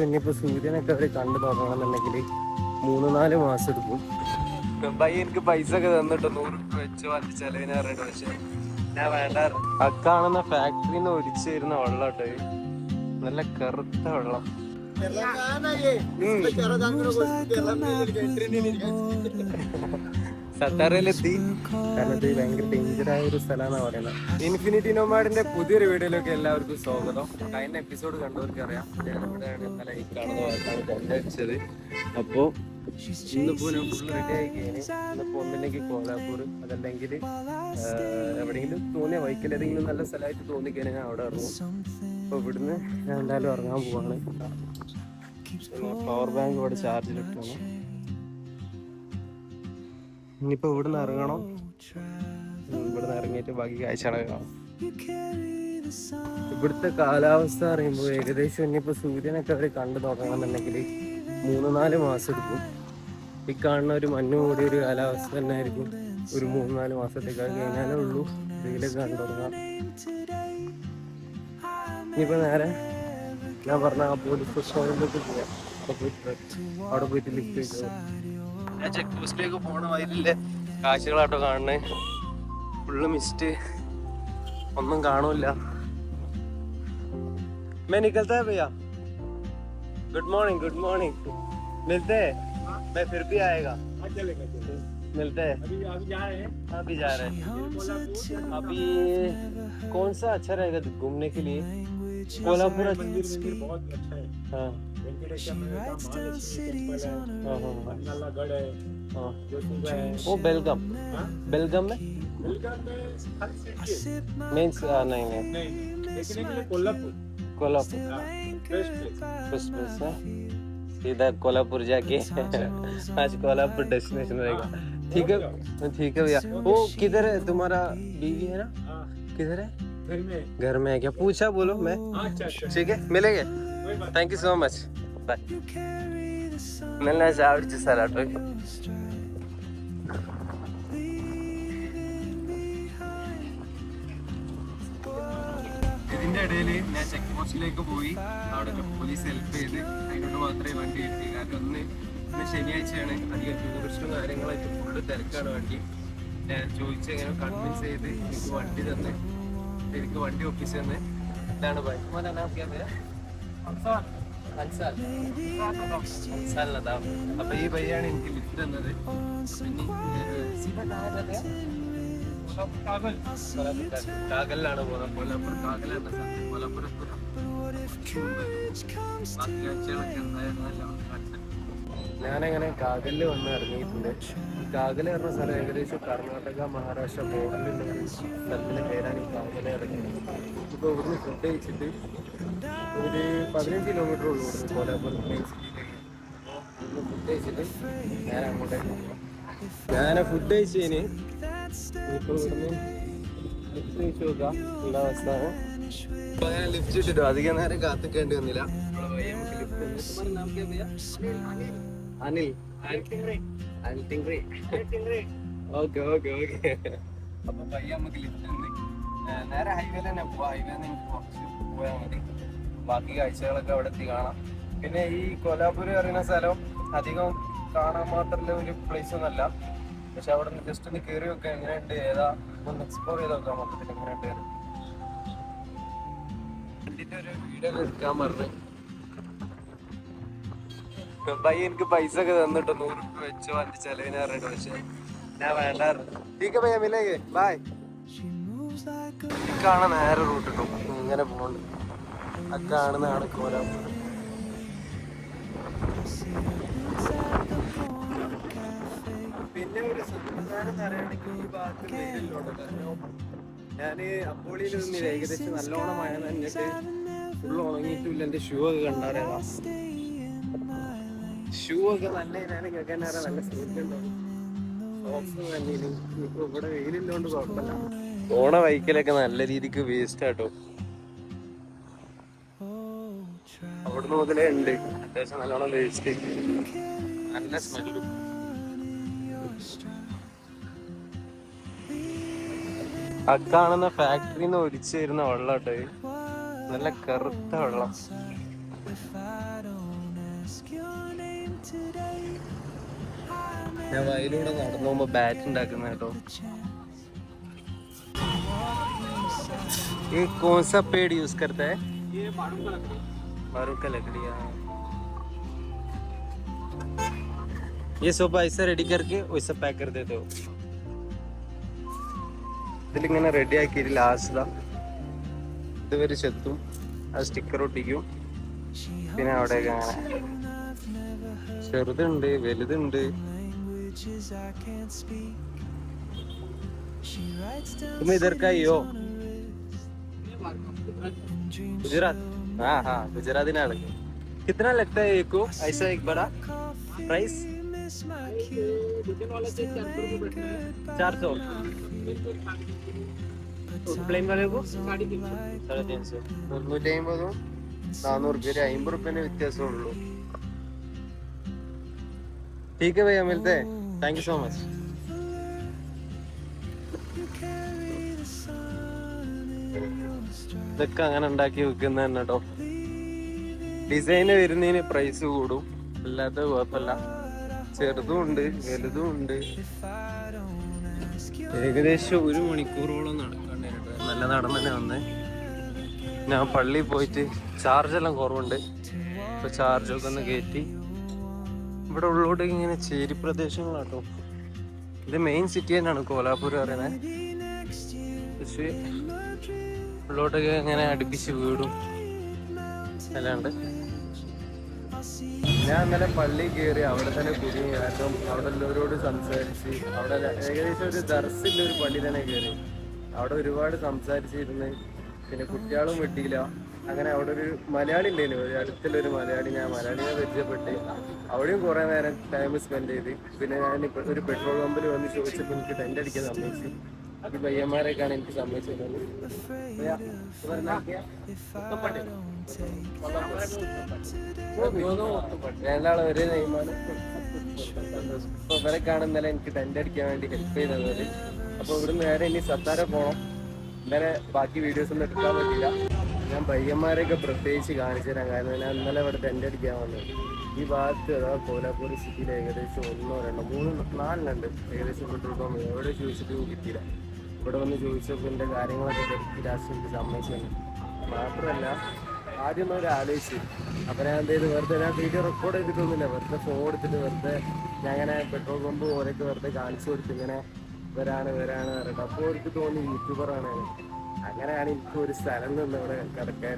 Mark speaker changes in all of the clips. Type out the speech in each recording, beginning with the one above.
Speaker 1: ഇനിയിപ്പോൾ സൂര്യനൊക്കെ അവർ കണ്ടു തുടങ്ങണമെന്നുണ്ടെങ്കിൽ 3-4 മാസം എടുക്കും. ബയ്യ എനിക്ക് പൈസ ഒക്കെ തന്നിട്ട് 100 രൂപ വെച്ച് വന്ന് ചെലവിന് പറഞ്ഞിട്ട്, പക്ഷെ ഞാൻ വേണ്ട. അക്കാണുന്ന ഫാക്ടറിന്ന് ഒലിച്ചു വരുന്ന വെള്ളം കേട്ടോ, നല്ല കറുത്ത വെള്ളം. സത്താറയിലെത്തി. കാരണം ഇത് ഭയങ്കര ഡേഞ്ചറായ ഒരു സ്ഥലമാണ് പറയുന്നത്. ഇൻഫിനിറ്റി നോമാഡിന്റെ പുതിയൊരു വീഡിയോയിലൊക്കെ എല്ലാവർക്കും സ്വാഗതം. കഴിഞ്ഞ എപ്പിസോഡ് കണ്ടവർക്ക് അറിയാം, ഞാനിവിടെയാണ് ഇന്നലെ ഈ കാണുന്ന ഭാഗത്താണ് കൊണ്ടുവച്ചത്. അപ്പോൾ ഇന്നിപ്പോൾ ഞാൻ ഫുൾ റെഡി ആയിക്കഴിഞ്ഞ് ഇന്നിപ്പോൾ ഒന്നില്ലെങ്കിൽ കോലാപ്പൂർ, അതല്ലെങ്കിൽ എവിടെയെങ്കിലും തോന്നിയ വൈക്കൽ ഏതെങ്കിലും നല്ല സ്ഥലമായിട്ട് തോന്നിക്കഴിഞ്ഞാൽ ഞാൻ അവിടെ ഇറങ്ങും. അപ്പോൾ ഇവിടുന്ന് ഞാൻ എന്തായാലും ഇറങ്ങാൻ പോവാണ്. പവർ ബാങ്ക് ഇവിടെ ചാർജിലിട്ടാണ്. ഇനിയിപ്പോൾ ഇവിടുന്ന് ഇറങ്ങണം. ഇവിടുന്ന് ഇറങ്ങിയിട്ട് ബാക്കി കാഴ്ചകളൊക്കെ കാണാം. ഇവിടുത്തെ കാലാവസ്ഥ പറയുമ്പോൾ ഏകദേശം ഇനിയിപ്പോൾ സൂര്യനൊക്കെ അവർ കണ്ടു തുടങ്ങണമെന്നുണ്ടെങ്കിൽ 3-4 മാസം എടുക്കും. ഈ കാണുന്ന ഒരു മഞ്ഞ് മൂടിയ ഒരു കാലാവസ്ഥ തന്നെ ആയിരിക്കും ഒരു 3-4 മാസത്തേക്കാൾ കഴിഞ്ഞാലേ ഉള്ളൂ വെയിലൊക്കെ കണ്ടു തുടങ്ങാം. ഇനിയിപ്പോൾ നേരെ ഞാൻ പറഞ്ഞ ആ പോലീസ് സ്റ്റേഷനിലേക്ക് പോവാം. അവിടെ പോയിട്ട് ലിഫ്റ്റ് വെച്ചോ. ഞാൻ ചെക്ക് പോസ്റ്റിലേക്ക് പോണ വഴിയിലെ കാഴ്ചകളാട്ടോ കാണണേ. ഫുള്ള് മിസ്റ്റ്, ഒന്നും കാണൂല. मैं निकलता है भैया. Good morning, good morning. मिलते हैं, मैं फिर भी आएगा. मिलते हैं. अभी जा रहे हैं. अभी जा रहे हैं. अभी कौन सा अच्छा रहेगा घूमने के लिए? कोल्हापुर बहुत अच्छा है. हाँ. वो बेलगाम. बेलगाम में मीन्स नहीं कोल्हापुर. कोल्हापुर सीधा कोल्हापुर जाके आज कोल्हापुर डेस्टिनेशन रहेगा. ठीक है, ठीक है भैया. वो किधर है तुम्हारा बीवी है ना? किधर है? घर में है क्या? पूछा बोलो मैं. ठीक है, मिलेंगे. Thank you so much. Bye. നല്ല ചാവിടിച്ച സ്ഥലമാട്ടോ. ഇതിന്റെ ഇടയിൽ ഞാൻ ചെക്ക് പോസ്റ്റിലേക്ക് പോയി. അവിടെ പോലീസ് ഹെൽപ്പ് ചെയ്ത് അതിനോട് മാത്രമേ വണ്ടി കിട്ടി. കാരണം ഇന്ന് ശനിയാഴ്ചയാണ്, അധികം ടൂറിസ്റ്റും കാര്യങ്ങളായിട്ട് ഫുള്ള് തിരക്കാണ് വണ്ടി. ഞാൻ ചോദിച്ചെങ്ങനെ കൺവിൻസ് ചെയ്ത് എനിക്ക് വണ്ടി തന്നെ, എനിക്ക് വണ്ടി ഒപ്പിച്ച് തന്നെ. ഇതാണ് ബൈക്ക്. അപ്പൊ ഈ ബൈയാണ് എനിക്ക് ലിഫ്റ്റ് തന്നത്. കാഗലിലാണ് പോകുന്നത്. കോലാപ്പൂർ കാഗലാണ്. കോലാപ്പൂർ ഞാനങ്ങനെ കാഗലിൽ വന്ന് ഇറങ്ങിയിട്ടുണ്ട്. കാഗൽ പറഞ്ഞ സ്ഥലം ഏകദേശം കർണാടക മഹാരാഷ്ട്ര ബോർഡറിലുള്ള സ്ഥലത്തിന് പേരാണ് ഈ കാഗൽ ഇറങ്ങിയത്. ഇപ്പോൾ ഇവിടുന്ന് ഫുഡ് കഴിച്ചിട്ട് ഒരു 15 കിലോമീറ്റർ ഉള്ളൂ ഇവിടുന്ന് കോലാപ്പൂർ മെയിൻ സിറ്റിയിലേക്ക്. അപ്പോൾ ഫുഡ് കഴിച്ചിട്ട് ഞാൻ അങ്ങോട്ടേക്ക് പോകാം. ഞാൻ ഫുഡ് കഴിച്ചതിന് ഇപ്പോൾ ഇവിടുന്ന് ലിഫ്റ്റ് കഴിച്ച് നോക്കാം എന്താ അവസ്ഥ. അപ്പോൾ അങ്ങനെ ലിഫ്റ്റ് ഇട്ടിട്ടു അധികം നേരം കാത്തിക്കേണ്ടി വന്നില്ല. അനിൽ. Okay okay okay. അപ്പൊ പയ്യ നമുക്ക് ലിഫ്റ്റ് ഉണ്ട്. നേരെ ഹൈവേയിൽ തന്നെ പോവാം. ഹൈവേന്ന് എനിക്ക് കുറച്ച് പോയാൽ മതി. ബാക്കി കാഴ്ചകളൊക്കെ അവിടെ എത്തി കാണാം. പിന്നെ ഈ കോലാപ്പൂർ പറയുന്ന സ്ഥലം അധികം കാണാൻ മാത്രമുള്ള ഒരു പ്ലേസ് ഒന്നല്ല. പക്ഷെ അവിടെ നിന്ന് ജസ്റ്റ് ഒന്ന് കയറി വെക്കാം. എങ്ങനെയുണ്ട് ഏതാ ഒന്ന് എക്സ്പ്ലോർ ചെയ്ത് നോക്കാം മൊത്തത്തിൽ എങ്ങനെയുണ്ട്. വണ്ടിന്റെ ഒരു വീഡിയോ എടുക്കാൻ പറഞ്ഞു. ബയ്യ എനിക്ക് പൈസ ഒക്കെ തന്നിട്ട് 100 രൂപ വെച്ച് വന്ന് ചെലവിന് പറഞ്ഞിട്ട്, പക്ഷെ ഞാൻ വേണ്ടായിരുന്നു. ठीक है भैया मिलेंगे. बाय. ഇക്കാണ് നേരെ റൂട്ട് കിട്ടും. ഇങ്ങനെ പോകുന്നുണ്ട്. അക്കാണെന്നാണ് കോലാപ്പൂർ. പിന്നെ ഒരു സുന്ദരം പറയുകയാണെങ്കിൽ ഈ ഭാഗത്ത് വെയിലുള്ളൂ. കാരണം ഞാൻ അപ്പോളിയിൽ നിന്നില്ല. ഏകദേശം നല്ലോണം മഴ നനഞ്ഞിട്ട് ഫുള്ള് ഉണങ്ങിയിട്ടില്ല. എൻ്റെ ഷൂ ഒക്കെ കണ്ടാറിയാം. ഷൂ ഒക്കെ നല്ല ഞാൻ കേൾക്കാൻ നല്ല സൂര്യണ്ടാവും. സോക്സ് നനഞ്ഞില്ല. ഇപ്പോൾ ഇവിടെ വെയിലില്ലോണ്ട് കുഴപ്പമില്ല. ഓണ ബൈക്കിലൊക്കെ നല്ല രീതിക്ക് വേസ്റ്റ് ആട്ടോ. അവിടുന്ന് മുതലേ ഉണ്ട് അത്യാവശ്യം നല്ലോണം വേസ്റ്റ്. നല്ല സ്മെല്ലും. അക്കാണുന്ന ഫാക്ടറിന്ന് ഒലിച്ചു വരുന്ന വെള്ളം കേട്ടോ, നല്ല കറുത്ത വെള്ളം. ഞാൻ വയലൂടെ നടന്നു പോകുമ്പോ ബാറ്റ് ഉണ്ടാക്കുന്ന കേട്ടോ. ये कौन सा पेड़ यूज करता है? ये बारू का लकड़ी. ये सोफा ऐसा रेडी करके वैसा पैक कर देते हो. ഇതിലിങ്ങനെ റെഡി ആക്കിയിട്ട് ലാസ്റ്റ് ഇതുവരെ ചെത്തും, അത് സ്റ്റിക്കർ ഒട്ടിക്കും. പിന്നെ അവിടെയൊക്കെ അങ്ങനെ ചെറുതുണ്ട് വലുതുണ്ട്. तुम इधर का ही हो? गुजरात? हाँ हाँ गुजराती ना लगे. कितना लगता है एक को ऐसा एक बड़ा प्राइस? 400. प्लेन वाले को 350. 350 400 रुपये 50 रुपये വ്യത്യാസമുള്ളൂ. ठीक है भैया मिलते हैं. Thank you so much. ഇതൊക്കെ അങ്ങനെ ഉണ്ടാക്കി വെക്കുന്ന തന്നെ കേട്ടോ. ഡിസൈന് വരുന്നതിന് പ്രൈസ് കൂടും, അല്ലാത്ത കുഴപ്പമില്ല. ചെറുതും ഉണ്ട് വലുതും ഉണ്ട്. ഏകദേശം 1 മണിക്കൂറോളം നടക്കാണ്ട് നല്ല നടന്ന് തന്നെ വന്നേ. ഞാൻ പള്ളിയിൽ പോയിട്ട് ചാർജെല്ലാം കുറവുണ്ട്, ഇപ്പൊ ചാർജൊക്കെ ഒന്ന് കയറ്റി. ഇവിടെ ഉള്ളോട്ട് ഇങ്ങനെ ചേരി പ്രദേശങ്ങളാട്ടോ. ഇത് മെയിൻ സിറ്റി തന്നെയാണ് കോലാപൂർ പറയുന്നത്. പക്ഷേ ഉള്ളോട്ടൊക്കെ ഇങ്ങനെ അടുപ്പിച്ച് വീടും അല്ലാണ്ട്. ഞാൻ ഇന്നലെ പള്ളി കയറി അവിടെ തന്നെ കുടുങ്ങി. കാരണം അവിടെ ഉള്ളവരോട് സംസാരിച്ച്, അവിടെ ഏകദേശം ഒരു ദർസിൻ്റെ ഒരു പള്ളി തന്നെ കയറി. അവിടെ ഒരുപാട് സംസാരിച്ചിരുന്ന്. പിന്നെ കുട്ടികളും വെട്ടിയില്ല. അങ്ങനെ അവിടെ ഒരു മലയാളി ഉണ്ടായിരുന്നു, ഒരു അടുത്തുള്ളൊരു മലയാളി. ഞാൻ മലയാളിയെ പരിചയപ്പെട്ട് അവിടെയും കുറേ നേരം ടൈം സ്പെൻഡ് ചെയ്ത്. പിന്നെ ഞാൻ ഒരു പെട്രോൾ പമ്പിൽ വന്ന് ചോദിച്ചപ്പോൾ എനിക്ക് ടെൻ്റ് അടിക്കാൻ സമ്മതിച്ചു. അത് പയ്യന്മാരെയൊക്കെയാണ് എനിക്ക് സമ്മതിച്ചത്. രണ്ടാളും ഒരേ നെയ്മാണ്. അപ്പൊ ഇവരൊക്കെയാണ് ഇന്നലെ എനിക്ക് ടെൻ്റ് അടിക്കാൻ വേണ്ടി ഹെൽപ്പ് ചെയ്തത്. അപ്പൊ ഇവിടുന്ന് നേരെ ഇനി സത്താര പോകണം. ഇന്നലെ ബാക്കി വീഡിയോസ് ഒന്നും എടുക്കാൻ പറ്റില്ല. ഞാൻ പയ്യന്മാരെയൊക്കെ പ്രത്യേകിച്ച് കാണിച്ചു തരാം. കാരണം ഞാൻ ഇന്നലെ ഇവിടെ ടെൻ്റ് അടിക്കാൻ വന്നത്. ഈ ഭാഗത്ത് അതായത് കോലാപൂർ സിറ്റിയിൽ ഏകദേശം 1, 2, 3, 4 ഏകദേശം പെട്രോൾ പമ്പ്. എവിടെ ചോദിച്ചിട്ട് കിട്ടിയില്ല. ഇവിടെ വന്ന് ചോദിച്ചപ്പോൾ എൻ്റെ കാര്യങ്ങളൊക്കെ തിരക്കി ലാസ്റ്റ് എനിക്ക് സമ്മതിച്ചു. മാത്രമല്ല ആദ്യം ഒരു ആലോചിച്ച്. അപ്പം ഞാൻ എന്ത് ചെയ്ത് വെറുതെ ഞാൻ വീഡിയോ റെക്കോർഡ് ചെയ്തിട്ടൊന്നുമില്ല. വെറുതെ ഫോൺ എടുത്തിട്ട് വെറുതെ ഞാൻ അങ്ങനെ പെട്രോൾ പമ്പ് പോലെയൊക്കെ വെറുതെ കാണിച്ചു കൊടുത്ത് ഇങ്ങനെ വരാണ് പറഞ്ഞിട്ട്. അപ്പോൾ എനിക്ക് തോന്നി യൂട്യൂബറാണ്. അങ്ങനെയാണ് എനിക്ക് ഒരു സ്ഥലം നിന്ന് ഇവിടെ കിടക്കാൻ.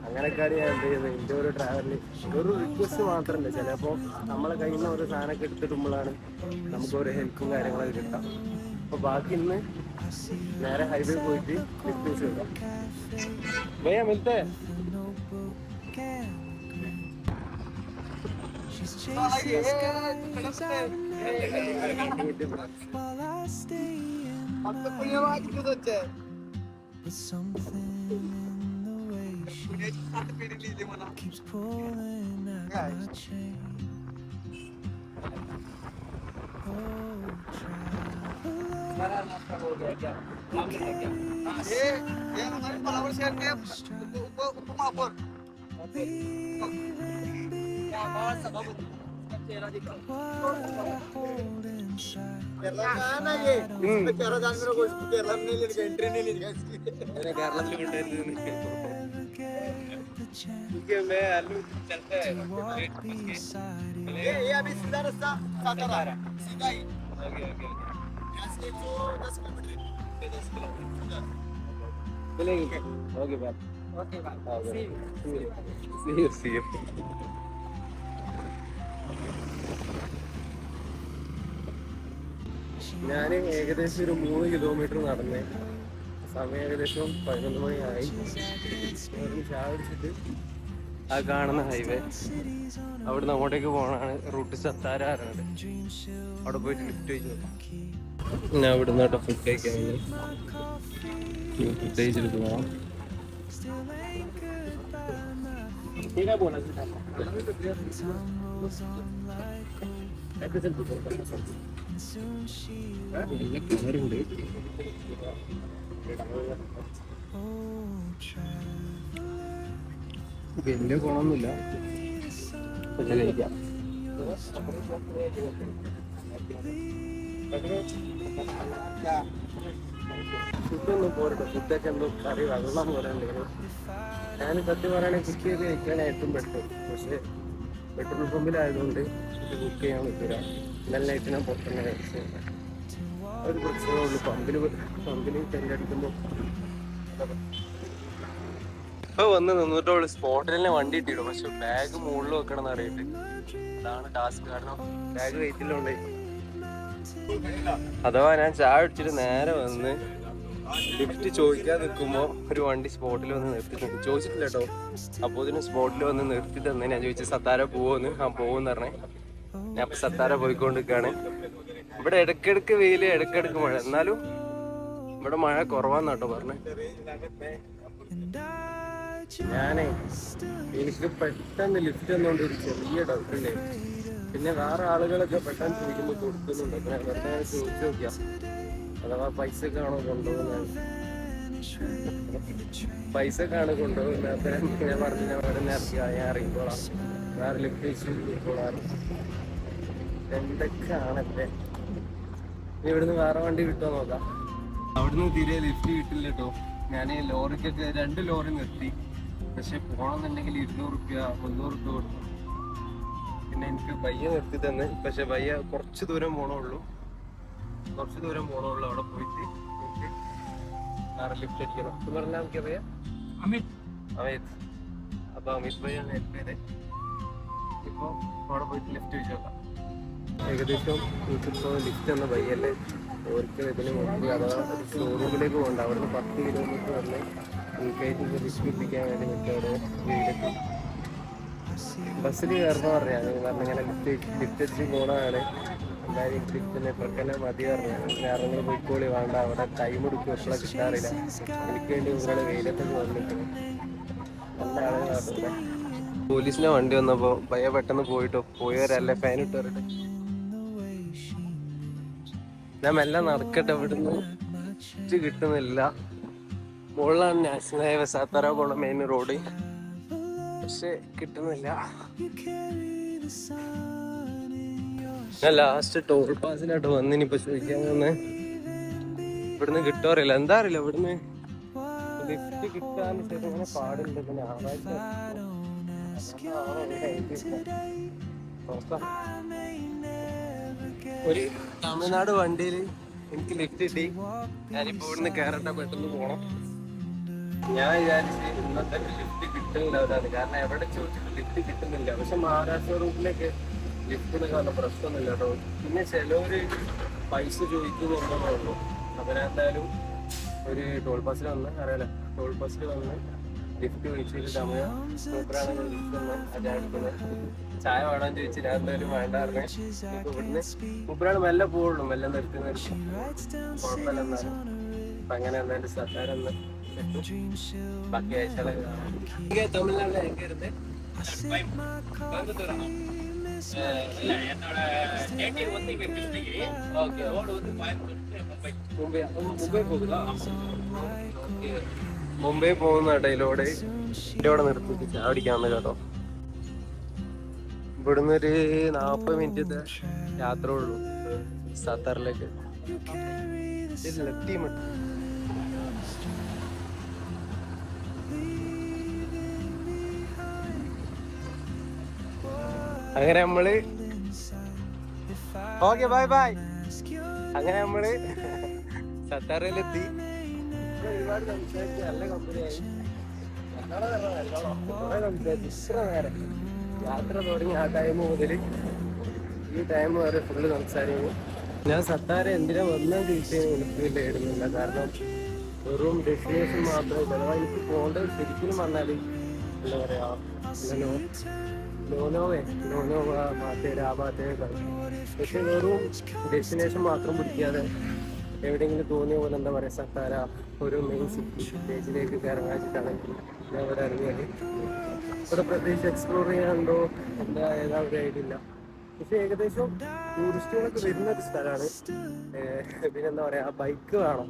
Speaker 1: അങ്ങനെയൊക്കെയാണ് ഞാൻ എന്ത് ചെയ്യുന്നത്. എൻ്റെ ഒരു ട്രാവലിൽ ഒരു റിക്വസ്റ്റ് മാത്രമല്ല, ചിലപ്പോൾ നമ്മളെ കയ്യിൽ നിന്ന് ഓരോ സാധനമൊക്കെ എടുത്തിടുമ്പോഴാണ് നമുക്ക് ഓരോ ഹെൽപ്പും കാര്യങ്ങളൊക്കെ കിട്ടാം. അപ്പോൾ ബാക്കി ഇന്ന് നേരെ ഹൈവേ പോയിട്ട് ലിഫ്റ്റ് വെക്കാം. ഭയ്യ മിൽത്തെ keeps pulling at my chain. क्योंकि मैं आलू चलता है ये अभी सीधा रास्ता सातारा सीधा ही ओके ओके यहाँ से 110 किलोमीटर मिलेंगे ओके बाय see you ഞാൻ ഏകദേശം ഒരു 3 കിലോമീറ്റർ നടന്നേ. സമയം ഏകദേശം 11 മണിയായി. ചായ കുടിച്ചിട്ട് ആ കാണുന്ന ഹൈവേ അവിടുന്ന് അങ്ങോട്ടേക്ക് പോകണാണ്. റൂട്ട് സത്താരാണ്. അവിടെ പോയിട്ട് ലിഫ്റ്റ് കഴിച്ചു നോക്കാം. ഞാൻ ഇവിടുന്ന് കേട്ടോ ഫുഡ് കഴിക്കാൻ ഫുഡ് കഴിച്ചിട്ട് പോകാം. വലിയ ഗുണമൊന്നുമില്ല, പക്ഷെ കഴിക്കാം. ഫുഡൊന്നും പോരട്ടോ, ഫുഡൊക്കെ എന്തോ കറി വെള്ളം പോലെ ഉണ്ടായിരുന്നു. ഞാൻ സത്യം പറയുകയാണെങ്കിൽ കുക്ക് ചെയ്ത് കഴിക്കാൻ ഏറ്റവും ബെറ്റർ. പക്ഷേ പെട്രോൾ പമ്പിലായതുകൊണ്ട് ഇത് കുക്ക് ചെയ്യാൻ പറ്റില്ല. ഇന്നലെ നൈറ്റ് ഞാൻ പുറത്തുനിന്ന് കഴിച്ചു. ഒരു പ്രശ്നമേ ഉള്ളൂ, പമ്പിൽ തെരഞ്ഞെടുക്കുമ്പോൾ. ഇപ്പോൾ വന്ന് നിന്നിട്ടുള്ളൂ. സ്പോട്ടിൽ തന്നെ വണ്ടി ഇട്ടിടും, പക്ഷെ ബാഗ് മുകളിൽ വെക്കണം എന്ന് അറിയിട്ട് അതാണ് ടാസ്ക്. കാരണം ബാഗ് വെയിറ്റിലുണ്ട്. അഥവാ ഞാൻ ചായ അടിച്ചിട്ട് നേരെ വന്ന് ലിഫ്റ്റ് ചോദിക്കാൻ നിൽക്കുമ്പോൾ ഒരു വണ്ടി സ്പോട്ടിൽ വന്ന് നിർത്തിയിട്ടുണ്ട്. ചോദിച്ചിട്ടില്ല കേട്ടോ. അപ്പോൾ ഇതിന് സ്പോട്ടിൽ വന്ന് നിർത്തി തന്നെ ഞാൻ ചോദിച്ചു സത്താര പോവെന്ന്. ആ പോകുമെന്ന് പറഞ്ഞേ. ഞാൻ അപ്പം സത്താര പോയിക്കൊണ്ടിരിക്കുകയാണ്. ഇവിടെ ഇടയ്ക്കിടയ്ക്ക് വെയിൽ, ഇടയ്ക്കിടയ്ക്ക് മഴ. എന്നാലും ഇവിടെ മഴ കുറവാന്നാട്ടോ പറഞ്ഞേ. എനിക്ക് പെട്ടെന്ന് ലിഫ്റ്റ് വന്നുകൊണ്ട് ഒരു ചെറിയ ഡൗട്ട് ഉണ്ടായിരുന്നു. പിന്നെ വേറെ ആളുകളൊക്കെ പെട്ടെന്ന് ചോദിക്കുമ്പോൾ കൊടുക്കുന്നുണ്ട്. ഞാൻ വെറുതെ ചോദിച്ചു നോക്കിയാ അഥവാ പൈസക്കാണോ കൊണ്ടുപോകുന്നത്, പൈസക്കാണ് കൊണ്ടുപോകുന്നത്. അന്നേരം ഞാൻ പറഞ്ഞു ഞാൻ ഉടനെ ഞാൻ ഇറങ്ങിക്കോളാം, വേറെ ലിഫ്റ്റ് വെച്ച് പോയിക്കോളാം. എന്തൊക്കെയാണല്ലേ. ഇവിടുന്ന് വേറെ വണ്ടി കിട്ടുമോ നോക്കാം. അവിടുന്ന് തീരെ ലിഫ്റ്റ് കിട്ടില്ല കേട്ടോ. ഞാൻ ലോറിക്കൊക്കെ 2 ലോറി നിർത്തി. പക്ഷെ പോകണമെന്നുണ്ടെങ്കിൽ 200 രൂപ 300 രൂപ കൊടുക്കും. പിന്നെ എനിക്ക് പയ്യ നിർത്തി തന്നെ. പക്ഷെ പയ്യ കുറച്ച് ദൂരം പോകണുള്ളൂ. അവിടെ പോയിട്ട് എനിക്ക് വേറെ ലിഫ്റ്റ് അടിക്കണം. എന്ന് പറഞ്ഞാൽ നമുക്ക് അറിയാം അമിത്. അപ്പൊ അമിത് ഭയ്യാണ് ഹെൽപ്പ് ചെയ്തേ. ഇപ്പോൾ അവിടെ പോയിട്ട് ലിഫ്റ്റ് വെച്ച് നോക്കാം. ഏകദേശം എനിക്കിപ്പോൾ ലിഫ്റ്റ് എന്ന ബയ്യല്ലേ ഓർക്ക് ഇതിന് മുമ്പ് അഥവാ ഷോറൂമിലേക്ക് പോകണ്ട. അവിടുന്ന് 10 കിലോമീറ്റർ വന്ന് എനിക്കായിട്ട് ലിഫ്റ്റ് എത്തിക്കാൻ വേണ്ടി അവിടെ വീടെത്തി. ബസ്സിൽ കയറുന്ന പറഞ്ഞാണ്. കാരണം ഇങ്ങനെ ലിഫ്റ്റ് അടിച്ച് പോകണതാണ്. എന്തായാലും ലിഫ്റ്റിൻ്റെ ട്രക്കന്നെ മതി പറഞ്ഞാണ്. വേറെ നിങ്ങൾ പോയിക്കോളി വേണ്ട, അവിടെ ടൈം എടുക്കും, എപ്പോഴാണ് കിട്ടാറില്ല. എനിക്ക് വേണ്ടി നിങ്ങളെ വെയിലത്തൊക്കെ വന്നിട്ട് നല്ല ആളുകളാണ്. പോലീസിന്റെ വണ്ടി വന്നപ്പോൾ പയ്യ പെട്ടെന്ന് പോയവരല്ലേ ഫൈൻ ഇട്ട് വരട്ടെ. ഞാൻ മെല്ലെ നടക്കട്ടെ. ഇവിടുന്ന് കിട്ടുന്നില്ല. മുകളിലാണ് നാഷണൽ ഹൈവേ സാത്താര പോണ മെയിൻ റോഡ്. പക്ഷെ കിട്ടുന്നില്ല. ഞാൻ ലാസ്റ്റ് ടോൾ പാസിലായിട്ട് വന്നിനിപ്പോ ചോദിക്കാൻ വന്ന് ഇവിടുന്ന് കിട്ടാറില്ല. എന്താ അറിയില്ല, ഇവിടുന്ന് ലിഫ്റ്റ് കിട്ടാൻ അങ്ങനെ പാടുണ്ട്. പിന്നെ ആറാഴ്ച ഒരു തമിഴ്നാട് വണ്ടിയിൽ എനിക്ക് ലിഫ്റ്റ് കിട്ടി. ഞാനിപ്പോ ഇവിടുന്ന് കയറട്ടെ, പെട്ടെന്ന് പോണം. ഞാൻ വിചാരിച്ച് ഇന്നത്തെ ലിഫ്റ്റ് കിട്ടുന്നില്ല അവരാണ്. കാരണം എവിടെ ചോദിച്ചിട്ട് ലിഫ്റ്റ് കിട്ടുന്നില്ല. പക്ഷെ മഹാരാഷ്ട്ര റൂട്ടിലേക്ക് ലിഫ്റ്റിന് കാരണം പ്രശ്നമൊന്നുമില്ല കേട്ടോ. പിന്നെ ചിലവര് പൈസ ചോദിക്കുന്നുണ്ടെന്നേ ഉള്ളൂ. അവരെന്തായാലും ഒരു ടോൾ പാസിൽ വന്ന് അറിയാലോ, ടോൾ പാസിൽ വന്ന് ലിഫ്റ്റ് വിളിച്ചിട്ട് തമിഴ് മൂപ്പരാണെങ്കിൽ ലിഫ്റ്റ് ഒന്ന് അജാടിക്കുന്നത്. ചായ വേണം ചോദിച്ചു. ഞാൻ എന്തായാലും വേണ്ടായിരുന്നേ. ഇവിടുന്ന് മൂപ്പരാണ് മെല്ലെ പോവുള്ളൂ, മെല്ലെ നിർത്തി കുഴപ്പമില്ല. എന്നാലും അപ്പൊ അങ്ങനെ എന്തായാലും സർക്കാരെന്ന് ബാക്കി ആഴ്ചകളെ തമിഴ്നാട്ടിൽ എങ്ക ഇരുന്ന് മുംബൈ പോകുന്ന ഇടയിലൂടെ ഇവിടെ നിർത്തിട്ട് ചായ കുടിക്കാന്ന് കേട്ടോ. ഇവിടുന്ന് ഒരു 40 മിനിറ്റത്തെ യാത്ര ഉള്ളൂ സത്താറിലേക്ക്. അങ്ങനെ നമ്മള് ഓക്കെ ബൈ ബൈ. അങ്ങനെ നമ്മള് സത്താറിലെത്തി. ഒരുപാട് സംസാരിച്ച് നല്ല കമ്പനിയായി. ഇത്ര നേരം യാത്ര തുടങ്ങി ആ ടൈം മുതൽ ഈ ടൈം വരെ ഫുള്ള് സംസാരിക്കും. ഞാൻ സത്താര എന്തിനാ വന്നാൽ ചോദിച്ചാൽ എനിക്ക് ഇടുന്നില്ല. കാരണം വെറും ഡെസ്റ്റിനേഷൻ മാത്രമല്ല. അഥവാ എനിക്ക് പോകേണ്ടത് ശരിക്കും പറഞ്ഞാൽ എന്താ പറയാ, ലോനോവ ഭാഗത്തേക്ക് ആ ഭാഗത്തേക്ക്. പക്ഷെ വെറും ഡെസ്റ്റിനേഷൻ മാത്രം പിടിക്കാതെ എവിടെയെങ്കിലും തോന്നിയ പോലെ എന്താ പറയുക സത്താര ഒരു മെയിൻ സിറ്റി സ്റ്റേജിലേക്ക് ഇറങ്ങാച്ചിട്ടാണ് ഞാൻ ഇവിടെ ഇറങ്ങിയത്. ഇവിടെ പ്രത്യേകിച്ച് എക്സ്പ്ലോർ ചെയ്യാനുണ്ടോ എന്താ ഏതാ ഒരു ഐഡിയ ഇല്ല. പക്ഷെ ഏകദേശം ടൂറിസ്റ്റുകളൊക്കെ വരുന്നൊരു സ്ഥലമാണ്. പിന്നെന്താ പറയുക, ബൈക്ക് വേണം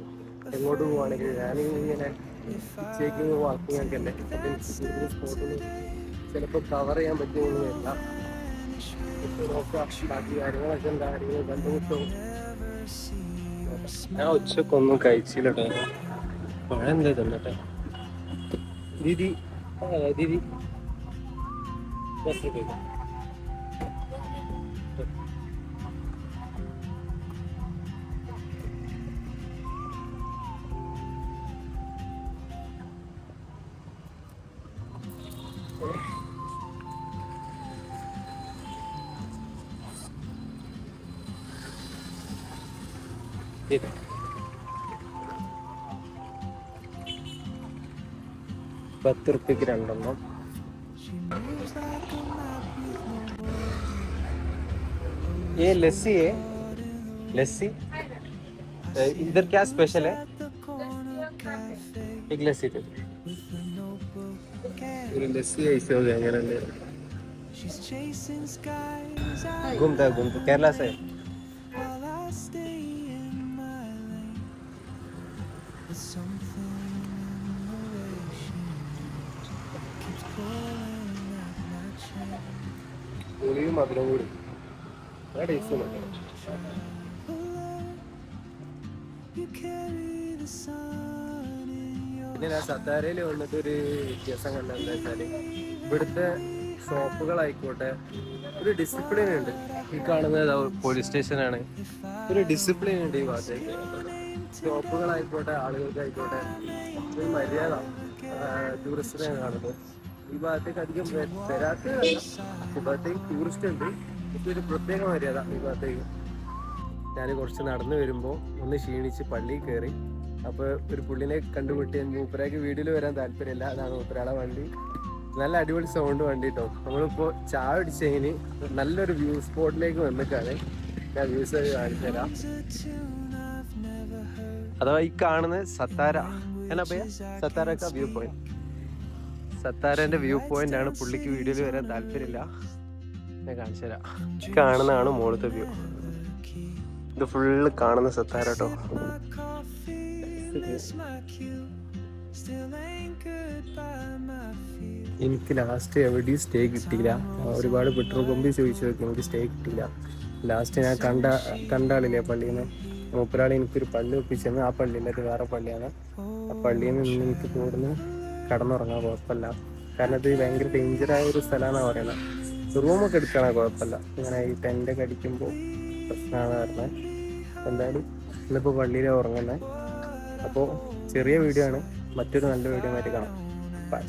Speaker 1: എങ്ങോട്ട് പോവുകയാണെങ്കിൽ. ഞാനിങ്ങനെ ചെക്കിങ് വാക്കിങ് ഒക്കെ അല്ലേ. അപ്പം കൂടുതൽ സ്പോട്ടൊന്നും ചിലപ്പോൾ കവർ ചെയ്യാൻ പറ്റുമെന്ന് വരില്ല. നോക്കാം ബാക്കി കാര്യങ്ങളൊക്കെ എന്താ കാര്യങ്ങൾ കണ്ടുമുട്ടും. ഞാൻ ഉച്ചക്കൊന്നും കഴിച്ചില്ല കേട്ടോ. മഴ എന്താ തന്നട്ടെ ദീദി. ദീദി ബസ് പോയി. ഇത് 10 रुपये രണ്ടെണ്ണം. ये लस्सी है, लस्सी इधर क्या स्पेशल है? एक लस्सी दे. ഒരു ലസ്സി ऐसे हो गया मेरे लिए. घूमता घूमता केरला से. പുളിയും മധുരം കൂടി ടേസ്റ്റ്. പിന്നെ ഞാൻ സത്താരയിൽ വന്നിട്ടൊരു വ്യത്യാസം കണ്ടെന്താ വെച്ചാൽ ഇവിടുത്തെ ഷോപ്പുകളായിക്കോട്ടെ ഒരു ഡിസിപ്ലിൻ ഉണ്ട്. ഈ കാണുന്നത് പോലീസ് സ്റ്റേഷനാണ്. ഒരു ഡിസിപ്ലിൻ ഉണ്ട് ഈ ഭാഗത്തേക്ക്. ഷോപ്പുകളായിക്കോട്ടെ ആളുകൾക്കായിക്കോട്ടെ ഒരു മര്യാദ ടൂറിസ്റ്റിനെ കാണുന്നത്. ഈ ഭാഗത്തേക്ക് അധികം വരാത്തതല്ല, ഈ ഭാഗത്തേക്ക് ടൂറിസ്റ്റ് ഉണ്ട്. പക്ഷെ ഒരു പ്രത്യേക മര്യാദ ഈ ഭാഗത്തേക്ക്. ഞാൻ കുറച്ച് നടന്നു വരുമ്പോൾ ഒന്ന് ക്ഷീണിച്ച് പള്ളിയിൽ കയറി. അപ്പോൾ ഒരു പുള്ളിനെ കണ്ടുപിട്ടി. മൂപ്പരാക്ക് വീഡിയോയിൽ വരാൻ താല്പര്യമില്ല. അതാണ് മൂപ്പരാളെ വണ്ടി. നല്ല അടിപൊളി സൗണ്ട് വണ്ടി കേട്ടോ. നമ്മളിപ്പോൾ ചായ അടിച്ചതിന് നല്ലൊരു വ്യൂ സ്പോട്ടിലേക്ക് വന്നിട്ടാണ്. ഞാൻ വ്യൂസ് കാണിച്ചു തരാം. അഥവാ ഈ കാണുന്നത് സത്താര എന്നാ പറയാ, സത്താരക്ക വ്യൂ പോയിന്റ്. സത്താരന്റെ വ്യൂ പോയിന്റ് ആണ്. പുള്ളിക്ക് വീഡിയോയിൽ വരാൻ താല്പര്യമില്ല. ഞാൻ കാണിച്ചു തരാം. കാണുന്നതാണ് മുകളിലത്തെ വ്യൂ. ഇത് ഫുള്ള് കാണുന്ന സത്താര കേട്ടോ. എനിക്ക് ലാസ്റ്റ് എവിടെയും സ്റ്റേ കിട്ടിയില്ല. ഒരുപാട് പെട്രോൾ പമ്പിൽ ചോദിച്ചു നോക്കി, എനിക്ക് സ്റ്റേ കിട്ടിയില്ല. ലാസ്റ്റ് ഞാൻ കണ്ട ആളില്ലേ പള്ളിയിൽ നിന്ന്, മൂപ്പരാൾ എനിക്കൊരു പള്ളി ഒപ്പിച്ചെന്ന്. ആ പള്ളിയിൽ അത് വേറെ പള്ളിയാണ്. ആ പള്ളിയിൽ നിന്ന് എനിക്ക് തോന്നുന്നു കടന്നുറങ്ങാൻ കുഴപ്പമില്ല. കാരണം ഇത് ഭയങ്കര ഡേഞ്ചറായ ഒരു സ്ഥലമാണെന്ന് പറയുന്നത്. റൂമൊക്കെ എടുക്കണേ കുഴപ്പമില്ല. ഇങ്ങനെ ഈ ടെൻ്റൊക്കെ അടിക്കുമ്പോൾ പ്രശ്നമാണ് പറഞ്ഞത്. എന്തായാലും ഇന്നിപ്പോൾ പള്ളിയിലാണ് ഉറങ്ങുന്നത്. അപ്പോൾ ചെറിയ വീഡിയോ ആണ്. മറ്റൊരു നല്ല വീഡിയോ ആയിട്ട് കാണാം. ബൈ.